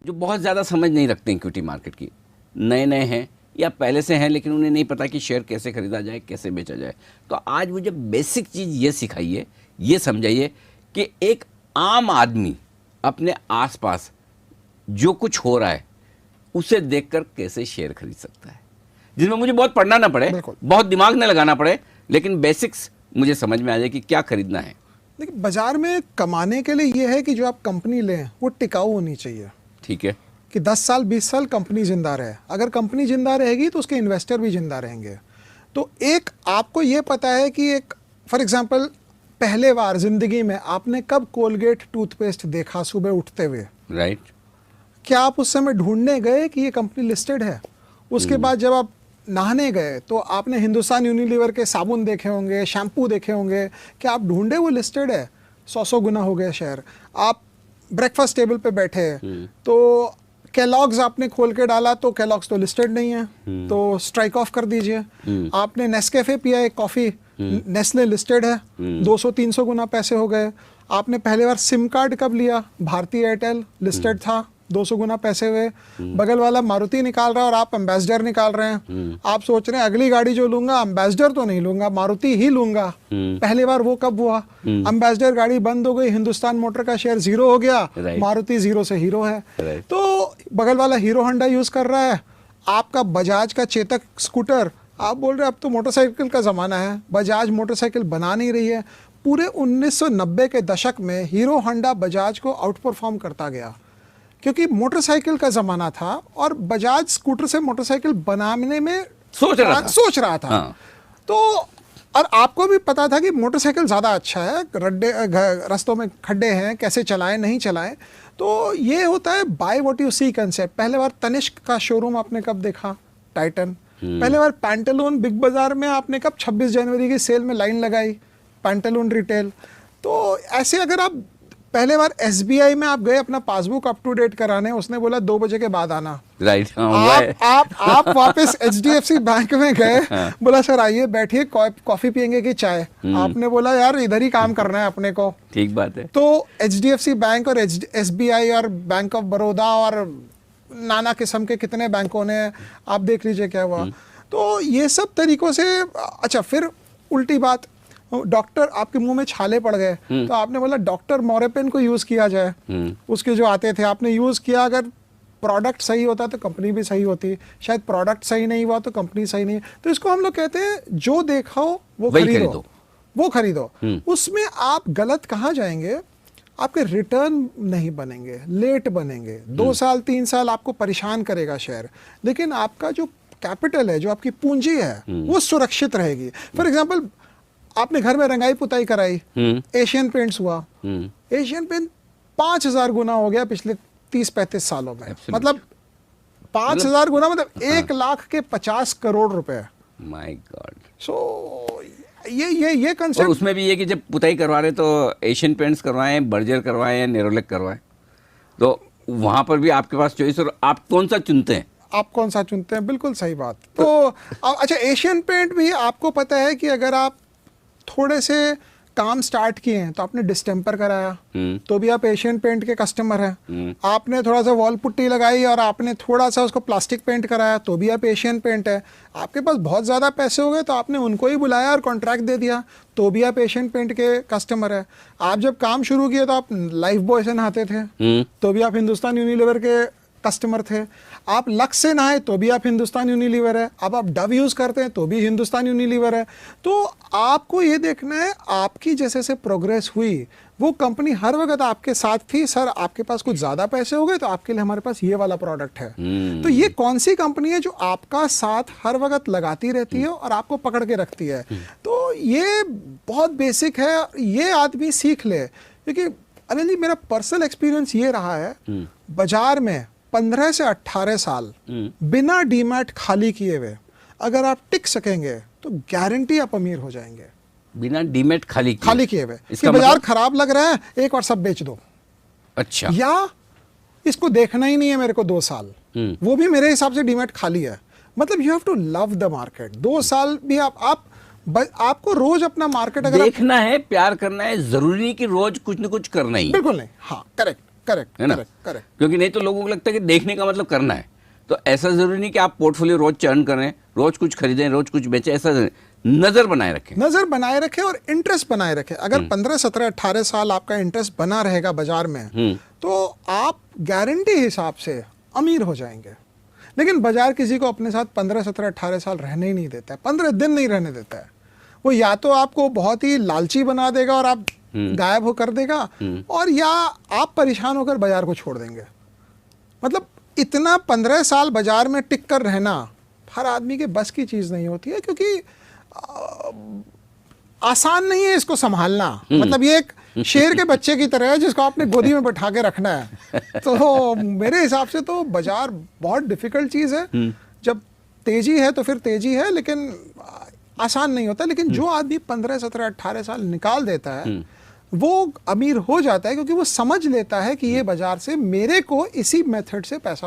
जो बहुत ज़्यादा समझ नहीं रखते इक्विटी मार्केट की, नए नए हैं या पहले से हैं लेकिन उन्हें नहीं पता कि शेयर कैसे खरीदा जाए, कैसे बेचा जाए। तो आज मुझे बेसिक चीज़ ये सिखाइए, ये समझाइए कि एक आम आदमी अपने आसपास जो कुछ हो रहा है उसे देखकर कैसे शेयर खरीद सकता है, जिसमें मुझे बहुत पढ़ना ना पड़े, बहुत दिमाग न लगाना पड़े, लेकिन बेसिक्स मुझे समझ में आ जाए कि क्या खरीदना है। देखिए, बाजार में कमाने के लिए ये है कि जो आप कंपनी लें वो टिकाऊ होनी चाहिए। ठीक है कि 10 साल 20 साल कंपनी जिंदा रहे। अगर कंपनी जिंदा रहेगी तो उसके इन्वेस्टर भी जिंदा रहेंगे। तो एक आपको ये पता है कि एक फॉर एग्जांपल पहले बार जिंदगी में आपने कब कोलगेट टूथपेस्ट देखा सुबह उठते हुए, राइट? क्या आप उस समय ढूंढने गए कि ये कंपनी लिस्टेड है? उसके बाद जब आप नहाने गए तो आपने हिंदुस्तान यूनिलीवर के साबुन देखे होंगे, शैम्पू देखे होंगे, क्या आप ढूंढे वो लिस्टेड है? 100 गुना हो गया शेयर। आप ब्रेकफास्ट टेबल पे बैठे तो केलॉग्स आपने खोल के डाला तो केलॉग्स तो लिस्टेड नहीं है, तो स्ट्राइक ऑफ कर दीजिए। आपने नेस्कैफे पिया एक कॉफ़ी, नेस्ले लिस्टेड है, 200-300 गुना पैसे हो गए। आपने पहले बार सिम कार्ड कब लिया? भारती एयरटेल लिस्टेड था, 200 गुना पैसे हुए। बगल वाला मारुति निकाल रहा है और आप एम्बेसडर निकाल रहे हैं। आप सोच रहे हैं अगली गाड़ी जो लूंगा एम्बेसडर तो नहीं लूंगा, मारुति ही लूंगा। पहली बार वो कब हुआ? एम्बेसडर गाड़ी बंद हो गई, हिंदुस्तान मोटर का शेयर 0 हो गया, मारुति 0 से हीरो है। तो बगल वाला हीरो होंडा यूज कर रहा है, आपका बजाज का चेतक स्कूटर, आप बोल रहे हैं अब तो मोटरसाइकिल का जमाना है, बजाज मोटरसाइकिल बना नहीं रही है। पूरे 1990 के दशक में हीरो होंडा बजाज को आउट परफॉर्म करता गया क्योंकि मोटरसाइकिल का जमाना था और बजाज स्कूटर से मोटरसाइकिल बनाने में सोच रहा था। हाँ। तो और आपको भी पता था कि मोटरसाइकिल ज़्यादा अच्छा है, रास्तों में खड्डे हैं, कैसे चलाएं नहीं चलाएं। तो ये होता है by what you see concept. पहले बार तनिष्क का शोरूम आपने कब देखा? टाइटन। पहले बार पैंटालून बिग बाजार में आपने कब 26 जनवरी की सेल में लाइन लगाई? Pantaloon retail. तो ऐसे अगर आप पहले बार SBI में आप गए अपना पासबुक अप टू डेट कराने, उसने बोला 2 बजे के बाद आना, राइट? आप वापस HDFC बैंक में गए, बोला सर आइए बैठिए, कॉफी पियेंगे कि चाय? आपने बोला यार इधर ही काम करना है अपने को। ठीक बात है। तो HDFC बैंक और SBI और बैंक ऑफ बड़ौदा और नाना किस्म के कितने बैंकों ने, आप देख लीजिए क्या हुआ। तो ये सब तरीकों से। अच्छा, फिर उल्टी बात, डॉक्टर आपके मुंह में छाले पड़ गए तो आपने बोला डॉक्टर मोरेपेन को यूज किया जाए। उसके जो आते थे आपने यूज किया, अगर प्रोडक्ट सही होता तो कंपनी भी सही होती, शायद प्रोडक्ट सही नहीं हुआ तो कंपनी सही नहीं। तो इसको हम लोग कहते हैं जो देखा हो वो खरीदो, वो खरीदो। उसमें आप गलत कहाँ जाएंगे? आपके रिटर्न नहीं बनेंगे, लेट बनेंगे, 2 साल 3 साल आपको परेशान करेगा शेयर, लेकिन आपका जो कैपिटल है, जो आपकी पूंजी है, वो सुरक्षित रहेगी। फॉर एग्जाम्पल आपने घर में रंगाई पुताई कराई, एशियन पेंट्स हुआ, एशियन पेंट 5000 गुना हो गया पिछले 30-35 सालों में। मतलब 5000 गुना मतलब 1 लाख के 50 करोड़ रुपए। My God. सो ये कंसेप्ट। और उसमें भी ये कि जब पुताई करवा रहे तो एशियन पेंट्स करवाएं, बर्जर करवाएं या नेरोलेक करवाएं, तो वहां पर भी आपके पास चॉइस, और आप कौन सा चुनते हैं? आप कौन सा चुनते हैं, बिल्कुल सही बात। तो अच्छा, एशियन पेंट भी आपको पता है कि अगर आप थोड़े से काम स्टार्ट किए हैं तो आपने डिस्टेम्पर कराया तो भी आप एशियन पेंट के कस्टमर हैं। आपने थोड़ा सा वॉल पुट्टी लगाई और आपने थोड़ा सा उसको प्लास्टिक पेंट कराया तो भी आप एशियन पेंट है। आपके पास बहुत ज़्यादा पैसे हो गए तो आपने उनको ही बुलाया और कॉन्ट्रैक्ट दे दिया तो भी आप एशियन पेंट के कस्टमर है। आप जब काम शुरू किए तो आप लाइफ बॉय से नहाते थे तो भी आप हिंदुस्तान यूनिलीवर के कस्टमर थे। आप लक्स से नहाए तो भी आप हिंदुस्तान यूनिलीवर है। अब आप डव यूज़ करते हैं तो भी हिंदुस्तान यूनिलीवर है। तो आपको ये देखना है आपकी जैसे से प्रोग्रेस हुई वो कंपनी हर वक्त आपके साथ थी। सर आपके पास कुछ ज़्यादा पैसे हो गए तो आपके लिए हमारे पास ये वाला प्रोडक्ट है। तो ये कौन सी कंपनी है जो आपका साथ हर वक्त लगाती रहती है और आपको पकड़ के रखती है। तो ये बहुत बेसिक है, ये आदमी सीख ले। क्योंकि अनिल जी, मेरा पर्सनल एक्सपीरियंस ये रहा है, बाजार में 15 से 18 साल बिना डीमैट खाली किए हुए अगर आप टिक सकेंगे तो गारंटी आप अमीर हो जाएंगे। बिना डीमैट खाली किए हुए कि बाजार खराब लग रहा है एक बार सब बेच दो। अच्छा, या इसको देखना ही नहीं है मेरे को 2 साल, वो भी मेरे हिसाब से डीमैट खाली है। मतलब you have to love the market. 2 साल भी आपको रोज अपना मार्केट अगर देखना है, प्यार करना है, जरूरी नहीं कि रोज कुछ न कुछ करना ही। बिल्कुल नहीं। हाँ, करेक्ट। करेक्ट है ना? Correct correct. क्योंकि नहीं तो लोगों को लगता है कि देखने का मतलब करना है। तो ऐसा जरूरी नहीं कि आप पोर्टफोलियो रोज चर्न करें, रोज कुछ खरीदें, रोज कुछ बेचें, ऐसा नजर बनाए रखें। नजर बनाए रखे और इंटरेस्ट बनाए रखे। अगर 15, 17, 18 साल आपका इंटरेस्ट बना रहेगा बाजार में, तो आप गारंटी हिसाब से अमीर हो जाएंगे। लेकिन बाजार किसी को अपने साथ 15, 17, 18 साल रहने ही नहीं देता है, 15 दिन नहीं रहने देता है। वो या तो आपको बहुत ही लालची बना देगा और आप गायब हो कर देगा, और या आप परेशान होकर बाजार को छोड़ देंगे। मतलब इतना 15 साल बाजार में टिक कर रहना हर आदमी के बस की चीज़ नहीं होती है, क्योंकि आसान नहीं है इसको संभालना। मतलब ये एक शेर के बच्चे की तरह है जिसको आपने गोदी में बैठा के रखना है। तो मेरे हिसाब से तो बाजार बहुत डिफिकल्ट चीज़ है। जब तेजी है तो फिर तेजी है, लेकिन आसान नहीं होता। लेकिन जो आदमी 15, 17, 18 साल निकाल देता है वो अमीर हो जाता है, क्योंकि वो समझ लेता है कि ये बाजार से मेरे को इसी मेथड से पैसा